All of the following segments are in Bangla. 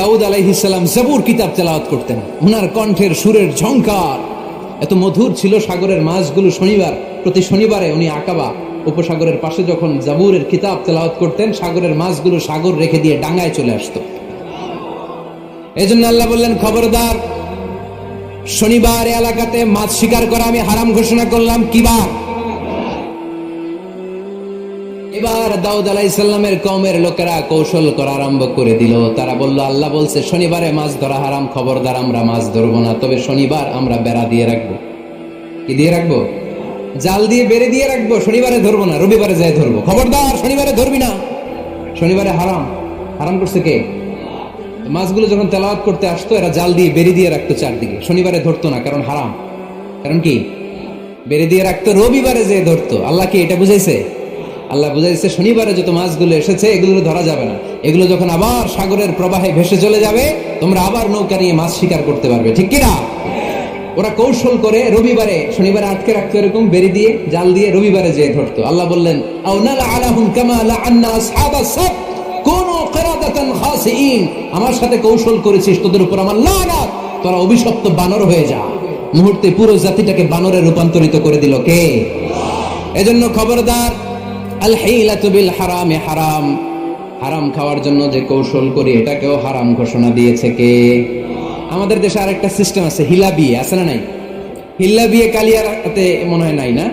দাউদ আলাইহিস সালাম জবুর কিতাব তেলাওয়াত করতেন। ওনার কণ্ঠের সুরের ঝংকার এত মধুর ছিল, সাগরের মাছগুলো প্রতি শনিবারে উনি আকাবা উপসাগরের পাশে যখন জাবুরের কিতাব তেলাওয়াত করতেন, সাগরের মাছগুলো সাগর রেখে দিয়ে ডাঙায় চলে আসতো। এজন্য আল্লাহ বললেন, খবরদার, শনিবার এলাকাতে মাছ শিকার করা আমি হারাম ঘোষণা করলাম। কিবার এবার দাউদ আলাইহিস সালামের কওমের লোকেরা কৌশল করা আরম্ভ করে দিল। তারা বলল, আল্লাহ বলছে শনিবারে মাছ ধরা হারাম, খবরদার আমরা মাছ ধরবো না, তবে শনিবার আমরা বেড়া দিয়ে রাখবো। কি দিয়ে রাখবো? জাল দিয়ে বেড়ে দিয়ে রাখবো। শনিবারে ধরবো না, রবিবারে যাই ধরবো। খবরদার, শনিবারে ধরবি না, শনিবারে হারাম। হারাম করছে কে? মাছগুলো যখন তেলাওয়াত করতে আসতো, এরা জাল দিয়ে বেড়ে দিয়ে রাখতো চারদিকে। শনিবারে ধরতো না, কারণ হারাম। কারণ কি? বেড়ে দিয়ে রাখতো, রবিবারে যে ধরতো। আল্লাহ কি এটা বুঝাইছে? আল্লাহ বুঝাইছে শনিবারে যত মাছগুলো এসেছে এগুলো ধরা যাবে না। এগুলো যখন আবার সাগরের প্রবাহে ভেসে চলে যাবে, তোমরা আবার নৌকা নিয়ে মাছ শিকার করতে পারবে। ঠিক কিনা? ওরা কৌশল করে রবিবারে, শনিবারে আটকে রাখতো, এরকম বেরি দিয়ে জাল দিয়ে রবিবারে যেয়ে ধরতো। আল্লাহ বললেন, আমার সাথে কৌশল করেছিস, তোদের উপর আমার লানাত, তোরা অভিশপ্ত বানর হয়ে যা। মুহূর্তে পুরো জাতিটাকে বানরে রূপান্তরিত করে দিল কে? এজন্য খবরদার, আল হিলাতু বিল হারামে হারাম। হারাম খাওয়ার জন্য যে কৌশল করি, এটাকেও হারাম ঘোষণা দিয়েছে কে? আমাদের দেশে আরেকটা সিস্টেম আছে, হিলা বিয়ে আছে না নাই? হিল্লা বিয়ে কালিয়াতে মনে হয় নাই না?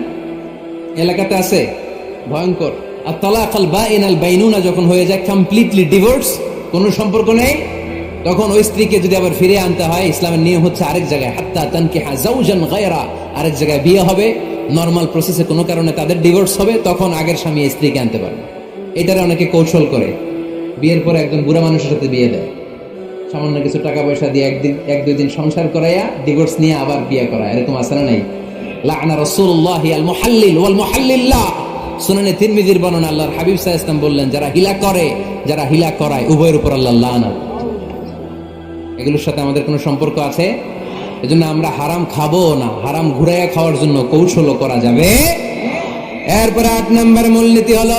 এলাকাতে আছে, ভয়ঙ্কর। আর তালাক আল বাইন আল বাইনুনা যখন হয়ে যায়, কমপ্লিটলি ডিভোর্স, কোনো সম্পর্ক নেই, তখন ওই স্ত্রীকে যদি আবার ফিরে আনতে হয়, ইসলামের নিয়ম হচ্ছে আরেক জায়গায়, হাত্তা তানকিহা যাওজান গায়রা, আরেক জায়গায় বিয়ে হবে, নরমাল প্রসেসে কোনো কারণে তাদের ডিভোর্স হবে, তখন আগের স্বামী স্ত্রীকে আনতে পারবে। এটারে অনেকে কৌশল করে, বিয়ের পরে একজন বুড়া মানুষের সাথে বিয়ে দেয়, সামান্য কিছু টাকা পয়সা দিয়ে এক দুই দিন সংসার করাইয়া ডিভোর্স নিয়ে আবার বিয়ে করায়। এরকম আছে না নাই? লাআনা রাসূলুল্লাহি আল মুহাল্লিল ওয়াল মুহাল্লিল্লাহ। সুনানে তিরমিজির বর্ণনা, আল্লাহর হাবিব সাল্লাল্লাহু আলাইহি ওয়াসাল্লাম বললেন, যারা হিলা করে, যারা হিলা করায়, উভয়ের উপর আল্লাহর লানাত। এগুলোর সাথে আমাদের কোনো সম্পর্ক আছে? এজন্য আমরা হারাম খাবো না, হারাম ঘুরাইয়া খাওয়ার জন্য কৌশল করা যাবে। এরপরে 8 নম্বর মূলনীতি হলো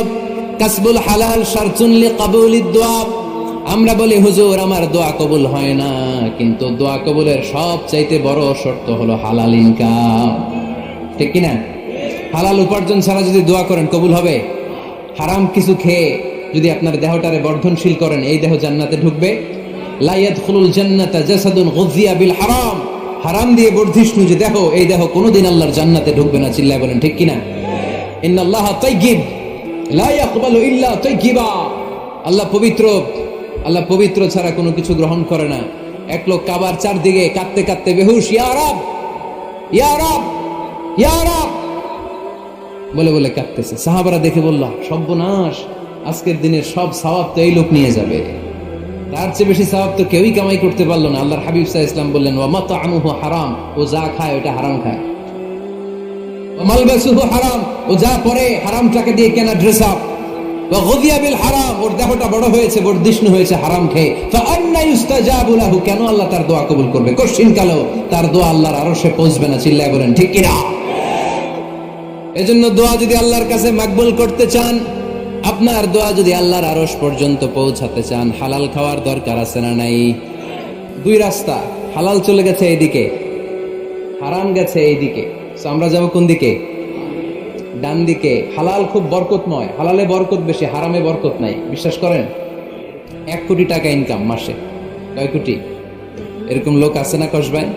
কাসবুল হালাল শারতুন লিকাবুলিদ দুআ। আমরা বলি, হুজুর আমার দোয়া কবুল হয় না, কিন্তু দোয়া কবুলের সবচাইতে বড় শর্ত হলো হালাল ইনকাম। ঠিক কিনা? হালাল উপার্জন ছাড়া যদি দোয়া করেন, কবুল হবে? হারাম কিছু খেয়ে যদি আপনার দেহটারে বর্ধনশীল করেন, এই দেহ জান্নাতে ঢুকবে? লা ইয়াদখুলুল জান্নাতা জাসাদুন গুযিয়া বিল হারাম। হারাম দিয়ে বর্ধিষ্ণু যে দেহ, এই দেহ কোনোদিন আল্লাহর জান্নাতে ঢুকবে না। চিল্লায় বলেন ঠিক কিনা? ইন্নাল্লাহা তাইয়্যিব লা ইয়াকবালু ইল্লা তাইয়্যিবা। আল্লাহ পবিত্র, আল্লাহ পবিত্র ছাড়া কোনো কিছু গ্রহণ করে না। এক লোক কাবার চারদিকে কাঁদতে কাঁদতে বেহুশ, ইয়া রাব, ইয়া রাব, ইয়া রাব বলে বলে কাঁদতেছে। সাহাবারা দেখে বলল, সর্বনাশ, আজকের দিনের সব সওয়াব তো এই লোক নিয়ে যাবে। তার চেয়ে বেশি সওয়াব তো কেউই কামাই করতে পারলো না। আল্লাহর হাবিব সাল্লাল্লাহু আলাইহি ওয়াসাল্লাম বললেন, ওয়া মাতআমুহু হারাম, ও যা খায় ওটা হারাম খায়। ওয়া মালবাসুহু হারাম, ও যা পরে হারাম টাকা দিয়ে কেনা ড্রেস আপ। ওয়া গুযিয়া বিল হারাম, ওর দেহটা বড় হয়েছে, বর্ধিষ্ণু হয়েছে হারাম খেয়ে। ফাআন্না ইউস্তাজাবু লাহু, কেন আল্লাহ তার দোয়া কবুল করবে? কোশ্চিন কালো তার দোয়া আল্লাহর আরশে পৌঁছবে না। চিল্লায় বলেন ঠিক কিনা? এজন্য দোয়া যদি আল্লাহর কাছে মাকবুল করতে চান, আপনার দোয়া যদি আল্লাহর আরশ পর্যন্ত পৌঁছাতে চান, হালাল খাওয়ার দরকার আছে না নাই? দুই রাস্তা, হালাল চলে গেছে এইদিকে, হারাম গেছে এইদিকে। আমরা যাবো কোন দিকে? ডান দিকে। হালাল খুব বরকতময়, হালালে বরকত বেশি, হারামে বরকত নাই। বিশ্বাস করেন? 1 কোটি টাকা ইনকাম মাসে। কয় কোটি? এরকম লোক আছে না কসবায়?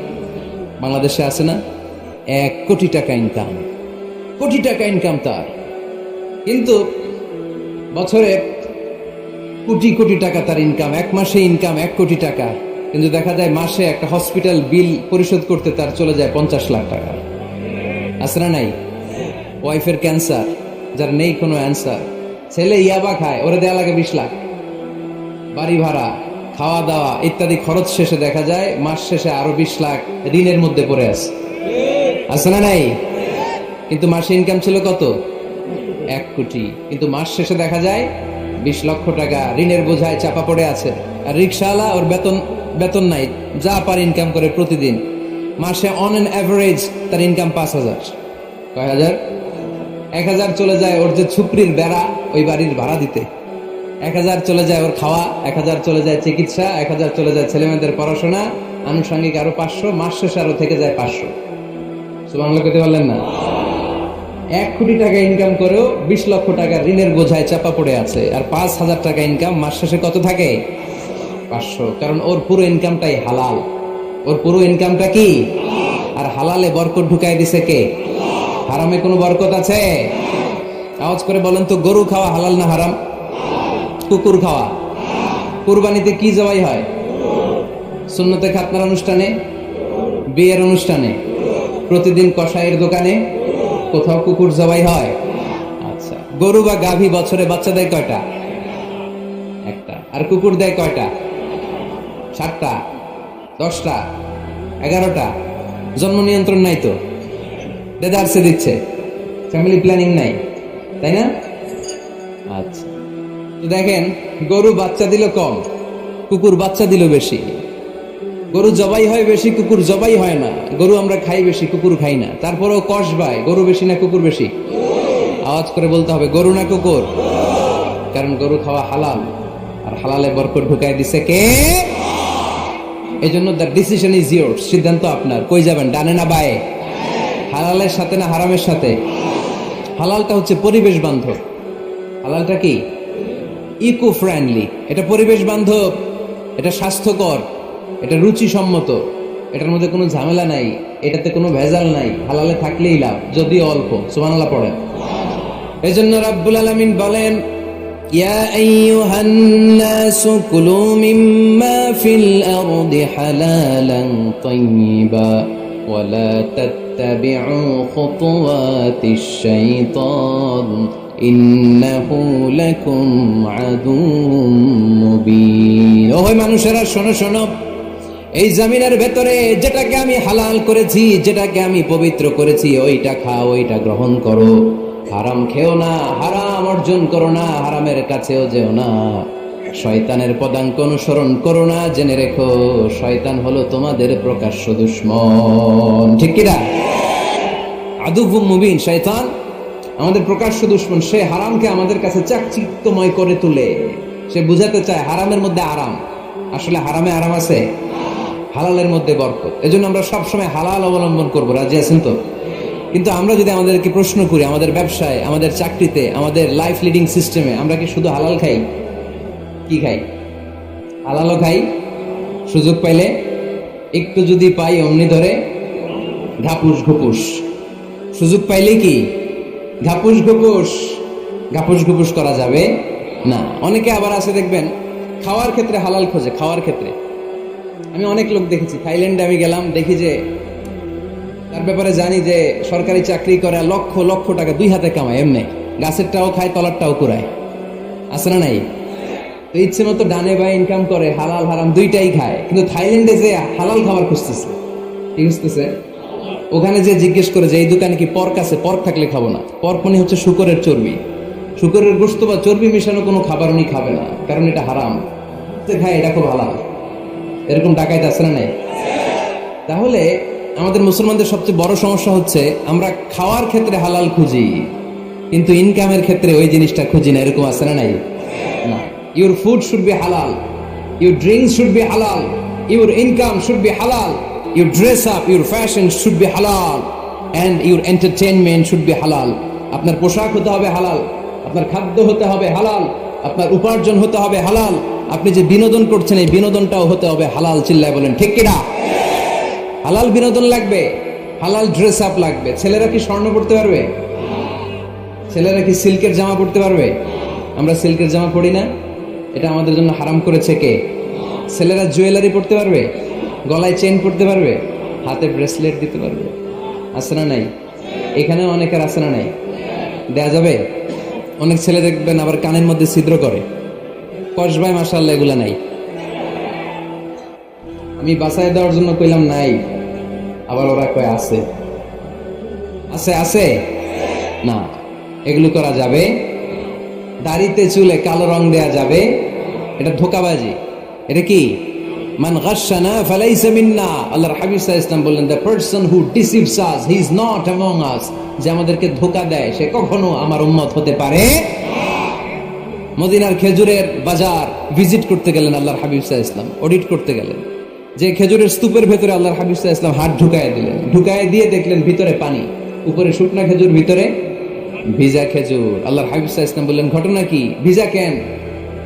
বাংলাদেশে আছে না? 1 কোটি টাকা ইনকাম, কোটি টাকা ইনকাম তার, কিন্তু বছরে কোটি কোটি টাকা তার ইনকাম। 1 মাসে ইনকাম 1 কোটি টাকা, কিন্তু দেখা যায় মাসে একটা হসপিটাল বিল পরিশোধ করতে তার চলে যায় 50 লাখ টাকা। আছে না নাই? ওয়াইফের ক্যান্সার, যার নেই কোনো অ্যান্সার। ছেলে ইয়াবা খায়, ওরে দেয়া লাগে 20 লাখ। বাড়ি ভাড়া, খাওয়া দাওয়া ইত্যাদি খরচ শেষে দেখা যায় মাস শেষে আরো 20 লাখ ঋণের মধ্যে পড়ে আছে। আছে না নাই? কিন্তু মাসে ইনকাম ছিল কত? 1 কোটি, কিন্তু মাস শেষে দেখা যায় 20 লক্ষ টাকা ঋণের বোঝায় চাপা পড়ে আছে। আর রিক্সাওয়ালা, ওর বেতন নাই, যা পার ইনকাম করে প্রতিদিন, মাসে অন অ্যান অ্যাভারেজ তার ইনকাম 5,000। কয় হাজার? 1,000 চলে যায় ওর যে ছুপড়ির বেড়া, ওই বাড়ির ভাড়া দিতে। 1000 চলে যায় ওর খাওয়া, 1000 চলে যায় চিকিৎসা, 1000 চলে যায় ছেলেমেয়েদের পড়াশোনা, আনুষঙ্গিক আরো 500, মাস শেষে আরো থেকে যায় 500। সুবহানাল্লাহ কইতে পারলেন না? 1 কোটি টাকা ইনকাম করেও 20 লক্ষ টাকা ঋণের বোঝায় চাপা পড়ে আছে, আর 5000 টাকা ইনকাম, মাস শেষে কত থাকে? 500। কারণ ওর পুরো ইনকামটাই হালাল। ওর পুরো ইনকামটা কি? আর হালালে বরকত ঢুকাই দিছে কে? হারামে কোনো বরকত আছে? আওয়াজ করে বলেন তো, গরু খাওয়া হালাল না হারাম? কুকুর খাওয়া? কুরবানিতে কি জবাই হয়? সুন্নতে খাতনার অনুষ্ঠানে, বিয়ের অনুষ্ঠানে, প্রতিদিন কসাইয়ের দোকানে, কোথাও কুকুর জবাই হয়? আচ্ছা, গরু বা গাভী বছরে বাচ্চা দেয় কয়টা? একটা। আর কুকুর দেয় কয়টা? 7টা, 10টা, 11টা। জন্ম নিয়ন্ত্রণ নাই তো, দেদারসে দিচ্ছে, ফ্যামিলি প্ল্যানিং নাই, তাই না? আচ্ছা, তো দেখেন, গরু বাচ্চা দিল কম, কুকুর বাচ্চা দিল বেশি। গরু জবাই হয় বেশি, কুকুর জবাই হয় না। গরু আমরা খাই বেশি, কুকুর খাই না। তারপরেও কসবায় গরু বেশি না কুকুর বেশি? আওয়াজ করে বলতে হবে, গরু না কুকুর? কারণ গরু খাওয়া হালাল, আর হালালে বরকত ঢুকাই দিছে কে? এই জন্য দ্য ডিসিশন ইজ ইয়োর, সিদ্ধান্ত আপনার। কই যাবেন, ডানে না বায়ে? হালালের সাথে না হারামের সাথে? হালালটা হচ্ছে পরিবেশ বান্ধব। হালালটা কি? Eco friendly. এটা পরিবেশ বান্ধব, এটা স্বাস্থ্যকর, এটা রুচিসম্মত, এটার মধ্যে কোনো ঝামেলা নাই, এটাতে কোনো ভেজাল নাই। হালালে থাকলেই লাভ, যদিও অল্প। সুবহানাল্লাহ পড়েন। এই জন্য রাব্বুল আলামিন বলেন, ইয়া আইয়ুহান নাসু কুলু মিম্মা ফিল আরদি হালালান তাইয়্যিবা ওয়া লা তাত্তাবিউ খুতুওয়াতিশ শাইতান ইন্নাহু লাকুম আদুউম মুবিন। ওহে মানুষেরা, শোনো শোনো, এই জমিনের ভেতরে যেটাকে আমি হালাল করেছি, যেটাকে আমি পবিত্র করেছি, ওইটা খাও, ওইটা গ্রহণ করো। হারাম খেও না, হারাম অর্জন করো না, হারামের কাছেও যেও না। শয়তানের পদাঙ্ক অনুসরণ করো না। জেনে রেখো, শয়তান হলো তোমাদের প্রকাশ্য দুশমন। ঠিক কিনা? আদুউম মুবিন। শয়তান আমাদের প্রকাশ্য দুশমন। সে হারামকে আমাদের কাছে চাকচিক্যময় করে তুলে। সে বুঝাতে চায় হারামের মধ্যে আরাম। আসলে হারামে আরাম আছে, হালালের মধ্যে বরকত। এজন্য আমরা সবসময় হালাল অবলম্বন করবো। রাজি আছেন তো? কিন্তু আমরা যদি আমাদেরকে প্রশ্ন করি, আমাদের ব্যবসায়, আমাদের চাকরিতে, আমাদের লাইফ লিডিং সিস্টেমে আমরা কি শুধু হালাল খাই? কি খাই? হালালও খাই, সুযোগ পাইলে একটু যদি পাই অমনি ধরে ঘাপুস ঘুপুস। সুযোগ পাইলে কি ঘাপুস ঘুপুস? ঘাপুস ঘুপুস করা যাবে না। অনেকে আবার আছে দেখবেন, খাওয়ার ক্ষেত্রে হালাল খোঁজে। খাওয়ার ক্ষেত্রে আমি অনেক লোক দেখেছি। থাইল্যান্ডে আমি গেলাম, দেখি যে তার ব্যাপারে জানি যে সরকারি চাকরি করে, লক্ষ লক্ষ টাকা 2 হাতে কামায়। এমনি গাছেরটাও খায়, তলারটাও কুড়ায়। আছে না নাই? তো ইচ্ছে মতো ডানে বাই ইনকাম করে, হালাল হারাম দুইটাই খায়। কিন্তু থাইল্যান্ডে যে হালাল খাবার খুঁজতেছে, কি খুঁজতেছে? ওখানে যে জিজ্ঞেস করে যে এই দোকানে কি পর্ক আছে? পর্ক থাকলে খাবো না। পর্ক মানে হচ্ছে শুকরের চর্বি। শুকরের গোশত বা চর্বি মিশানো কোনো খাবার উনি খাবে না, কারণ এটা হারাম। খায়, এটা খুব হালাল। এরকম ডাকাইতে আছে না নাই? তাহলে আমাদের মুসলমানদের সবচেয়ে বড় সমস্যা হচ্ছে আমরা খাওয়ার ক্ষেত্রে হালাল খুঁজি, কিন্তু ইনকামের ক্ষেত্রে ওই জিনিসটা খুঁজি না। এরকম আছে না নাই? না। Your food should be halal, your drinks should be halal, your income should be halal, your dress up, your fashion should be halal, and your entertainment should be halal. আপনার পোশাক হতে হবে হালাল, আপনার খাদ্য হতে হবে হালাল, আপনার উপার্জন হতে হবে হালাল, আপনি যে বিনোদন করছেন এই বিনোদনটাও হতে হবে হালাল। চিল্লায় বলেন ঠিক কিনা? হালাল বিনোদন লাগবে, হালাল ড্রেস আপ লাগবে। ছেলেরা কি স্বর্ণ পড়তে পারবে? ছেলেরা কি সিল্কের জামা পড়তে পারবে? আমরা সিল্কের জামা পড়ি না, এটা আমাদের জন্য হারাম করেছে কে? ছেলেরা জুয়েলারি পড়তে পারবে? গলায় চেন পড়তে পারবে? হাতে ব্রেসলেট দিতে পারবে? আছে না নাই? এখানেও অনেকের আছে না নাই? দেয়া যাবে? অনেক ছেলে দেখবেন আবার কানের মধ্যে ছিদ্র করে। কসবাই মাশাআল্লাহ এগুলা নাই। আমি বাসায় দেওয়ার জন্য কইলাম নাই, আবার ওরা কয় আছে। আছে আছে না, এগুলো করা যাবে? দাড়িতে চুলে কালো রং দেয়া যাবে? এটা ধোঁকাবাজি। এটা কি? মান গাশশানা ফালাইসা মিন্না। আল্লাহর হাবিব সাল্লাল্লাহু আলাইহি ওয়াসাল্লাম বললেন, the person who deceives us, he is not among আস। যে আমাদেরকে ধোঁকা দেয় সে কখনো আমার উম্মত হতে পারে। মদিনার খেজুরের বাজার ভিজিট করতে গেলেন আল্লাহর হাবিব সাল্লাল্লাহু আলাইহি ওয়াসাল্লাম, অডিট করতে গেলেন। যে খেজুরের স্তূপের ভেতরে আল্লাহর হাবিব সাল্লাল্লাহু আলাইহি ওয়াসাল্লাম হাত ঢুকায় দিলেন, ঢুকায় দিয়ে দেখলেন ভিতরে পানি, উপরে শুকনা খেজুর, ভিতরে ভিজা খেজুর। আল্লাহর হাবিব সাল্লাল্লাহু আলাইহি ওয়াসাল্লাম বললেন, ঘটনা কি? ভিজা কেন?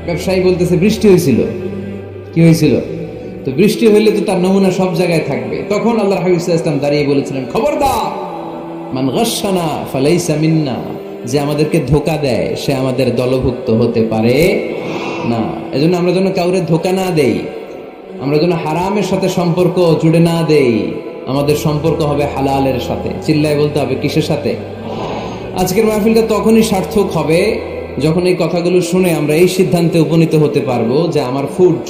ব্যবসায়ী বলতেছে, বৃষ্টি হয়েছিল। কি হয়েছিল? তো বৃষ্টি হইলে তো তার নমুনা সব জায়গায় থাকবে। তখন আল্লাহর হাবিব সাল্লাল্লাহু আলাইহি ওয়াসাল্লাম দাঁড়িয়ে বলেছিলেন, খবরদার, মান গাশশানা ফালাইসা মিন্না, যে আমাদেরকে ধোঁকা দেয় সে আমাদের দলভুক্ত হতে পারে না। এজন্য আমরা যেন কাউরে ধোঁকা না দেই, আমরা যেন হারামের সাথে সম্পর্ক জুড়ে না দেই, আমাদের সম্পর্ক হবে হালালের সাথে। চিল্লায় বলতে হবে, কিসের সাথে? আজকের মাহফিলটা তখনই সার্থক হবে যখন এই কথাগুলো শুনে আমরা এই সিদ্ধান্তে উপনীত হতে পারবো যে আমার ফুড,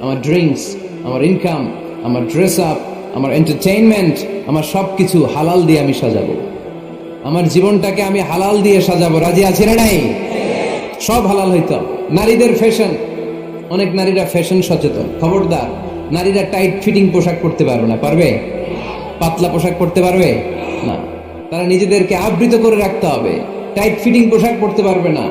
আমার ড্রিঙ্কস, আমার ইনকাম, আমার ড্রেস আপ, আমার এন্টারটেইনমেন্ট, আমার সবকিছু হালাল দিয়ে আমি সাজাবো। আমার জীবনটাকে আমি হালাল দিয়ে সাজাবো। রাজি আছি না নাই? সব হালাল হইতো। নারীদের ফ্যাশন, অনেক নারীরা ফ্যাশন সচেতন। খবরদার, নারীরা টাইট ফিটিং পোশাক পরতে পারবে না। পারবে? পাতলা পোশাক পরতে পারবে না। তারা নিজেদেরকে আবৃত করে রাখতে হবে। টাইট ফিটিং পোশাক পরতে পারবে না,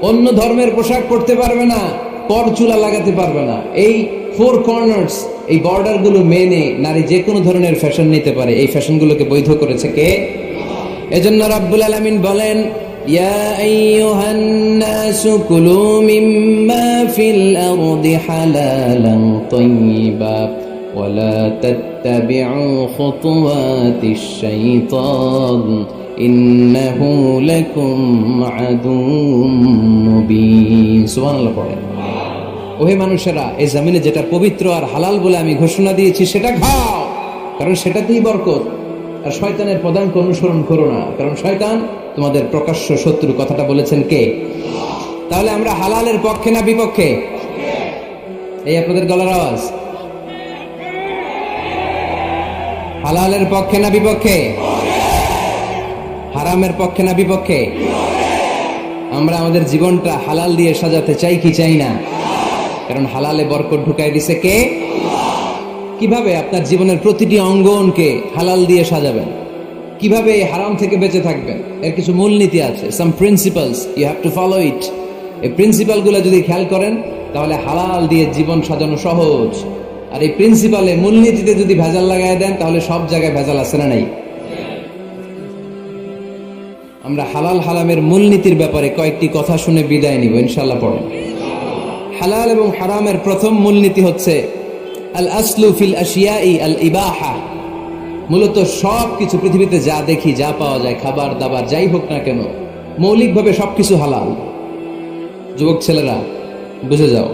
অন্য ধর্মের পোশাক পরতে পারবে না, পর চুলা লাগাতে পারবে না। এই ফোর কর্নার্স, এই বর্ডার গুলো মেনে নারী যে কোনো ধরনের ফ্যাশন নিতে পারে। এই ফ্যাশনগুলোকে বৈধ করেছে কে? এজন্য রাব্বুল আলামিন বলেন, ইয়া আইয়ুহান নাসু কুলু মিম্মা ফিল আরদি হালালান তাইয়্যিবা ওয়া লা তাত্তাবিউ খুতুওয়াতিশ শাইতান ইন্নাহু লাকুম আদুউম মুবিন। সুবহানাল্লাহ পড়েন। ওহে মানুষেরা, এই জমিনে যেটা পবিত্র আর হালাল বলে আমি ঘোষণা দিয়েছি সেটা খাও, কারণ সেটাতেই বরকত। আর শয়তানের পদাঙ্ক অনুসরণ করো না, কারণ শয়তান তোমাদের প্রকাশ্য শত্রু। কথাটা বলেছেন কে? তাহলে আমরা হালালের পক্ষে না বিপক্ষে? এই আপনাদের গলার আওয়াজ। হালালের পক্ষে না বিপক্ষে? হারামের পক্ষে না বিপক্ষে? আমরা আমাদের জীবনটা হালাল দিয়ে সাজাতে চাই কি চাই না? কারণ হালালে বরকত ঢুকাই দিছে কে? কিভাবে আপনার জীবনের প্রতিটি অঙ্গনকে হালাল দিয়ে সাজাবেন? কিভাবে এই হারাম থেকে বেঁচে থাকবেন? এর কিছু মূলনীতি আছে, some principles, you have to follow it. এই প্রিন্সিপালগুলো যদি খেয়াল করেন তাহলে হালাল দিয়ে জীবন সাজানো সহজ। আর এই প্রিন্সিপালে, মূলনীতিতে যদি ভেজাল লাগাই দেন তাহলে সব জায়গায় ভেজাল আছে না নাই? আমরা হালাল হারামের মূলনীতির ব্যাপারে কয়েকটি কথা শুনে বিদায় নিব ইনশাআল্লাহ। পড়েন। হালাল এবং হারামের প্রথম মূলনীতি হচ্ছে আল আসলু ফিল আশিয়াই আল ইবাহা। মূলত সব কিছু পৃথিবীতে যা দেখি, যা পাওয়া যায়, খাবার দাবার যাই হোক না কেন, মৌলিকভাবে সবকিছু হালাল। যুবক ছেলেরা বুঝে যাও,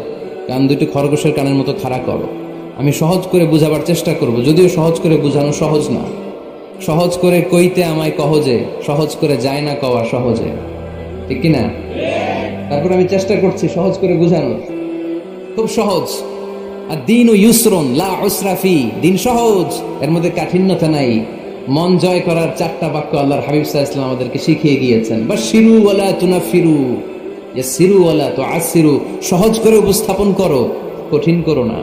কান দুটি খরগোশের কানের মতো খাড়া করো। আমি সহজ করে বুঝাবার চেষ্টা করব, যদিও সহজ করে বুঝানো সহজ না। সহজ করে কইতে আমায় কহজে, সহজ করে যায় না কওয়া সহজে, ঠিক কিনা? তারপর আমি চেষ্টা করছি সহজ করে বুঝানোর। খুব সহজ। আর দিন ও ইউসরুন লা উসরা ফি, দিন সহজ, এর মধ্যে কাঠিন্যতা নাই। মন জয় করার 4টা বাক্য আল্লাহর হাবিব সাল্লাল্লাহু আলাইহি ওয়াসাল্লাম আমাদেরকে শিখিয়ে গিয়েছেন। বাশিরু ওয়ালা তুনাফিরু, ইয়াসিরু ওয়ালা তুআসিরু। সহজ করে উপস্থাপন করো, কঠিন করো না।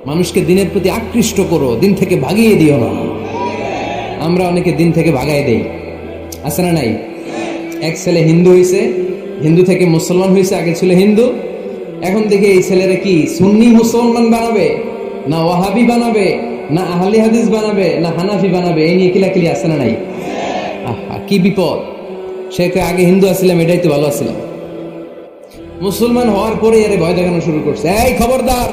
মানুষকে দিনের প্রতি আকৃষ্ট করো, দিন থেকে ভাগিয়ে দিও না। আমরা অনেকে দিন থেকে ভাগাই দেই, আছে না নাই? এক ছেলে হিন্দু হয়েছে, হিন্দু থেকে মুসলমান হয়েছে, আগে ছিল হিন্দু, এখন দেখে এই ছেলেরা কি সুন্নি মুসলমান বানাবে, না ওয়াহাবি বানাবে, না আহলে হাদিস বানাবে, না হানাফি বানাবে, এই নিয়ে কিলাকিলি, আছে না নাই? আহা, কি বিপদ! সে আগে হিন্দু আসছিলাম, এটাই তো ভালো আসছিলাম। মুসলমান হওয়ার পরে এর ভয় দেখানো শুরু করছে, এই খবরদার,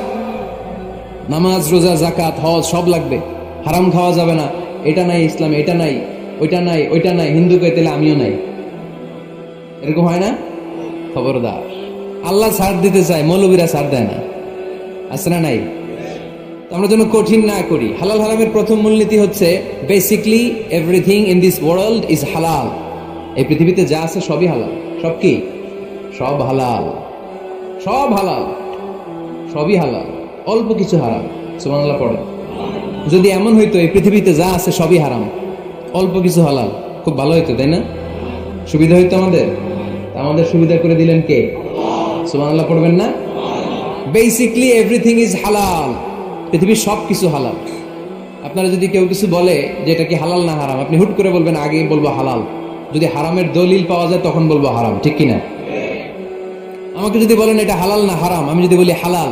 নামাজ রোজা জাকাত হজ সব লাগবে, হারাম খাওয়া যাবে না, এটা নাই ইসলাম, এটা নাই, ওইটা নাই, ওইটা নাই। হিন্দু কে তাহলে আমিও নাই, এরকম হয় না? খবরদার, আল্লাহ ছাড় দিতে চায়, মৌলবীরা ছাড় দেয় না, আছে না নাই? আমরা যেন কঠিন না করি। হালাল হারামের প্রথম মূলনীতি হচ্ছে basically everything in this world is হালাল। এই পৃথিবীতে যা আছে সবই হালাল। সব কি? সব হালাল, সব হালাল, সবই হালাল, অল্প কিছু হারাম। সুবহানাল্লাহ পড়ে। যদি এমন হইতো এই পৃথিবীতে যা আছে সবই হারাম, অল্প কিছু হালাল, খুব ভালো হইতো, তাই না? সুবিধা হইতো আমাদের। আমাদের সুবিধা করে দিলেন কে? সুবহানাল্লাহ পড়বেন না? বেসিকলি এভরিথিং ইজ হালাল। পৃথিবীর সব কিছু হালাল। আপনারা যদি কেউ কিছু বলে যে এটা কি হালাল না হারাম, আপনি হুট করে বলবেন আগে বলবো হালাল, যদি হারামের দলিল পাওয়া যায় তখন বলবো হারাম, ঠিক কিনা? আমাকে যদি বলেন এটা হালাল না হারাম, আমি যদি বলি হালাল,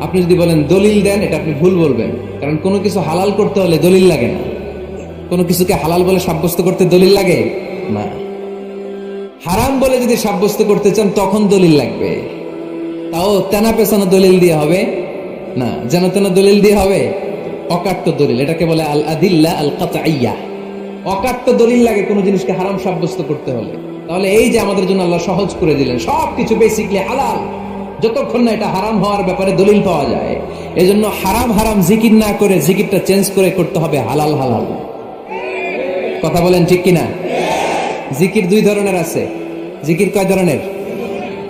আপনি যদি বলেন দলিল দেন, এটা আপনি ভুল বলবেন। কারণ কোনো কিছু হালাল করতে হলে দলিল লাগে না। কোনো কিছুকে হালাল বলে সাব্যস্ত করতে দলিল লাগে না। হারাম বলে যদি সাব্যস্ত করতে চান তখন দলিল লাগবে, তাও তেনা পেছানো দলিল দিয়ে হবে না, যেন তেন দলিল দিয়ে হবে, অকাট্য দলিল। এটাকে বলে আল আদিল্লা আল কাতঈয়া। অকাট্য দলিল লাগে কোনো জিনিসকে হারাম সাব্যস্ত করতে হলে। তাহলে এই যে আমাদের জন্য আল্লাহ সহজ করে দিলেন, সবকিছু বেসিকলি হালাল, যতক্ষণ না এটা হারাম হওয়ার ব্যাপারে দলিল পাওয়া যায়। এজন্য হারাম হারাম জিকির না করে জিকিরটা চেঞ্জ করে করতে হবে হালাল হালাল। কথা বলেন ঠিক কিনা? জিকির দুই ধরনের আছে। জিকির কয় ধরনের?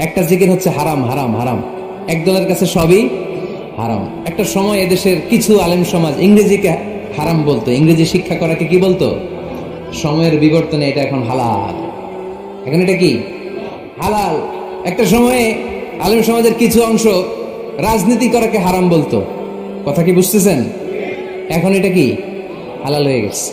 একটা জিকির হচ্ছে হারাম হারাম হারাম, একদলের কাছে সবই হারাম। একটা সময় এদেশের কিছু আলেম সমাজ ইংরেজিকে হারাম বলতো, ইংরেজি শিক্ষা করাকে কি বলতো? সময়ের বিবর্তনে এটা এখন হালাল। এখন এটা কি হালাল। একটা সময়ে আলেম সমাজের কিছু অংশ রাজনীতি করাকে হারাম বলতো। কথা কি বুঝতেছেন? এখন এটা কি হালাল হয়ে গেছে।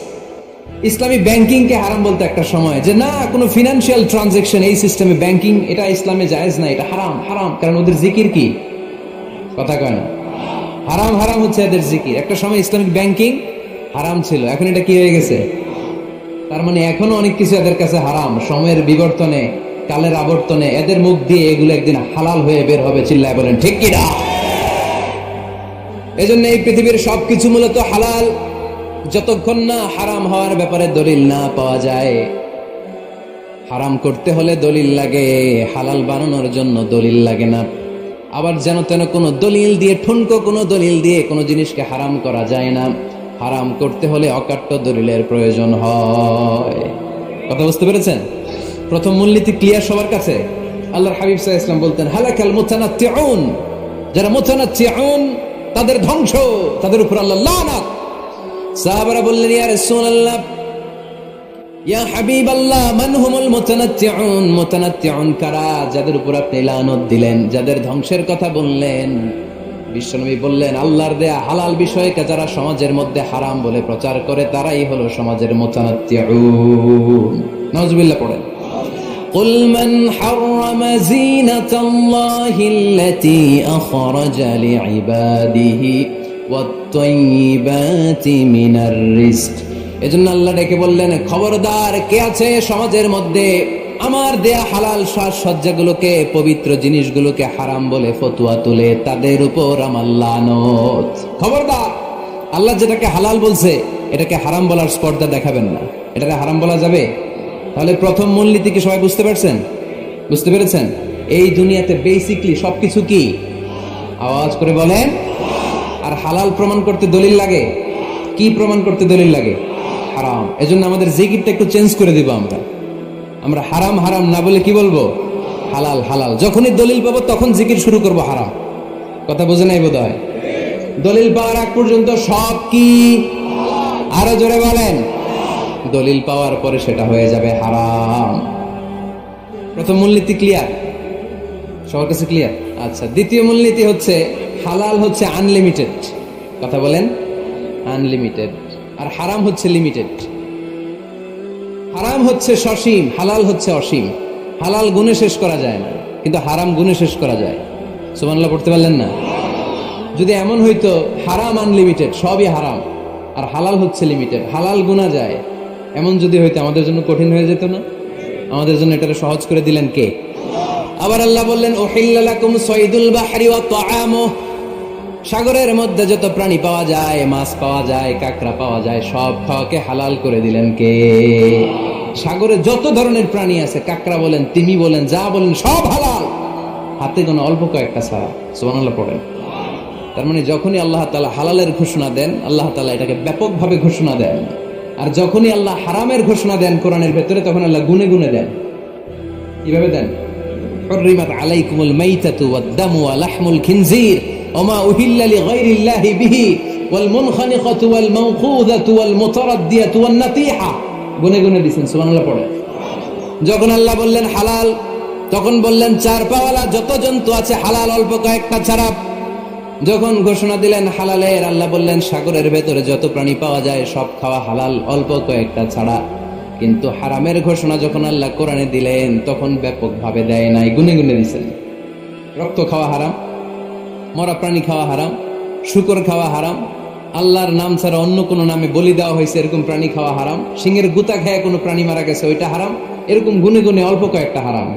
ইসলামী ব্যাংকিং কে হারাম বলতো একটা সময়, যে না কোনো ফিনান্সিয়াল ট্রানজাকশন এই সিস্টেমে ব্যাংকিং এটা ইসলামে জায়েজ না, এটা হারাম হারাম। কারণ ওদের জিকির কি? কথা কয় না। হারাম হারাম হচ্ছে এদের জিকির। একটা সময় ইসলামিক ব্যাংকিং হারাম ছিল, এখন এটা কি হয়ে গেছে? তার মানে এখনো অনেক কিছু এদের কাছে হারাম। সময়ের বিবর্তনে, কালের আবর্তনে এদের মুখ দিয়ে এগুলো একদিন হালাল হয়ে বের হবে। চিল্লায় বলেন ঠিক কি না? এজন্য এই পৃথিবীর সবকিছু মূলত হালাল, যতক্ষণ না হারাম হওয়ার ব্যাপারে দলিল না পাওয়া যায়। হারাম করতে হলে দলিল লাগে, হালাল বানানোর জন্য দলিল লাগে না। আবার যেন তেন কোনো দলিল দিয়ে, ঠুনকো কোনো দলিল দিয়ে কোনো জিনিসকে হারাম করা যায় না। হারাম করতে হলে অকাট্য দলিলের প্রয়োজন হয়। কথা বুঝতে পেরেছেন? প্রথম মূলনীতি ক্লিয়ার সবার কাছে? আল্লাহর হাবিব সাল্লাল্লাহু আলাইহি ওয়াসাল্লাম বলতেন, হালাকাল মুতানাত্তিউন, যারা মুতানাত্তিউন তাদের ধ্বংস, তাদের উপর আল্লাহর লানত। সাহাবারা বললেন, ইয়া রাসূলুল্লাহ, ইয়া হাবিবাল্লাহ, মান হুমুল মুতানাত্তিউন? মুতানাত্তিউন কারা, যাদের উপর আপনি লানত দিলেন, যাদের ধ্বংসের কথা বললেন? বিশ্বনবী বললেন, আল্লাহর দেয়া হালাল বিষয়কে যারা সমাজের মধ্যে হারাম বলে প্রচার করে তারাই হলো সমাজের মুতানাত্তিউন। নাউজুবিল্লাহ পড়েন। قل من حرم زينة الله التي أخرج لعباده والطيبات من الرزق। এজন্য আল্লাহ ডেকে বললেন, খবরদার, কে আছে সমাজের মধ্যে আমার দেয়া হালাল সাজসজ্জাগুলোকে, পবিত্র জিনিসগুলোকে হারাম বলে ফতোয়া তুলে, তাদের উপর আমার লানত। খবরদার, আল্লাহ যেটাকে হালাল বলছে এটাকে হারাম বলার স্পর্ধা দেখাবেন না। এটাকে হারাম বলা যাবে? তাহলে প্রথম মূলনীতি কি সবাই বুঝতে পারছেন? বুঝতে পেরেছেন? এই দুনিয়াতে বেসিকলি সবকিছু কি? আওয়াজ করে বলেন। আর হালাল প্রমাণ করতে দলিল লাগে। কি প্রমাণ করতে দলিল লাগে? হারাম। এজন্য আমাদের জিকিরটা একটু চেঞ্জ করে দিব। আমরা হারাম হারাম না বলে কি বলবো? হালাল হালাল। যখনই দলিল পাবো তখন জিকির শুরু করব হারাম। কথা বোঝে নাই বোধ হয়? দলিল পাওয়ার আগ পর্যন্ত সব কি? আরো জোরে বলেন। দলিল পাওয়ার পরে সেটা হয়ে যাবে হারাম। প্রথম মূলনীতি ক্লিয়ার? সবার কাছে ক্লিয়ার? আচ্ছা, দ্বিতীয় মূলনীতি হচ্ছে হালাল হচ্ছে আনলিমিটেড। কথা বলেন, আনলিমিটেড। আর হারাম হচ্ছে লিমিটেড। হারাম হচ্ছে সসীম, হালাল হচ্ছে অসীম। হালাল গুণে শেষ করা যায় না, কিন্তু হারাম গুণে শেষ করা যায়। সুবহানাল্লাহ পড়তে পারলেন না? যদি এমন হইতো হারাম আনলিমিটেড, সবই হারাম, আর হালাল হচ্ছে লিমিটেড, হালাল গুণা যায়, এমন যদি হইতো আমাদের জন্য কঠিন হয়ে যেত না? আমাদের জন্য এটাকে সহজ করে দিলেন কে? আবার আল্লাহ বললেন, উহিল্লা লাকুম সাইদুল বাহরি ওয়া তাআমুহু, সাগরের মধ্যে যত প্রাণী পাওয়া যায়, মাছ পাওয়া যায়, কাঁকড়া পাওয়া যায়, সব খাওয়াকে হালাল করে দিলেন কে? সাগরে যত ধরনের প্রাণী আছে, কাঁকড়া বলেন, তিমি বলেন, যা বলেন, সব হালাল, হাতে গোনা অল্প কয়েকটা ছাড়া। সুবহানাল্লাহ পড়েন। তার মানে যখনই আল্লাহ তাআলা হালালের ঘোষণা দেন, আল্লাহ তাআলা এটাকে ব্যাপকভাবে ঘোষণা দেন। আর যখনই আল্লাহ হারামের ঘোষণা দেন কোরআনের ভেতরে, তখন আল্লাহ গুনে গুনে দেন। কিভাবে দেন? হুররিমাত আলাইকুমুল মাইতাতু ওয়াদ-দামু ওয়া লাহমুল খিনজির ওয়া মা উহিল্লা লিগাইরিল্লাহি বিহি ওয়াল মুনখানিকাতু ওয়াল মাওকুযাতু ওয়াল মুতারাদ্দিয়াতু ওয়ান নাতিহা। গুনে গুনে দিয়েছেন। সুবহানাল্লাহ পড়ে। যখন আল্লাহ বললেন হালাল, তখন বললেন চার পাওয়ালা যত জন্তু আছে হালাল, অল্প কয়েকটা ছাড়া। যখন ঘোষণা দিলেন হালালের, আল্লাহ বললেন সাগরের ভেতরে যত প্রাণী পাওয়া যায় সব খাওয়া হালাল, অল্প কয়েকটা ছাড়া। কিন্তু হারামের ঘোষণা যখন আল্লাহ কোরআনে দিলেন, তখন ব্যাপকভাবে দেয় নাই, গুনে গুনে দিয়েছেন। রক্ত খাওয়া হারাম, মরা প্রাণী খাওয়া হারাম, শুকর খাওয়া হারাম, আল্লাহর নাম ছাড়া অন্য কোনো নামে বলি দেওয়া হয়েছে এরকম প্রাণী খাওয়া হারাম, সিংহের গুতা খেয়ে কোনো প্রাণী মারা গেছে ওইটা হারাম, এরকম গুনে গুনে অল্প কয়েকটা হারাম।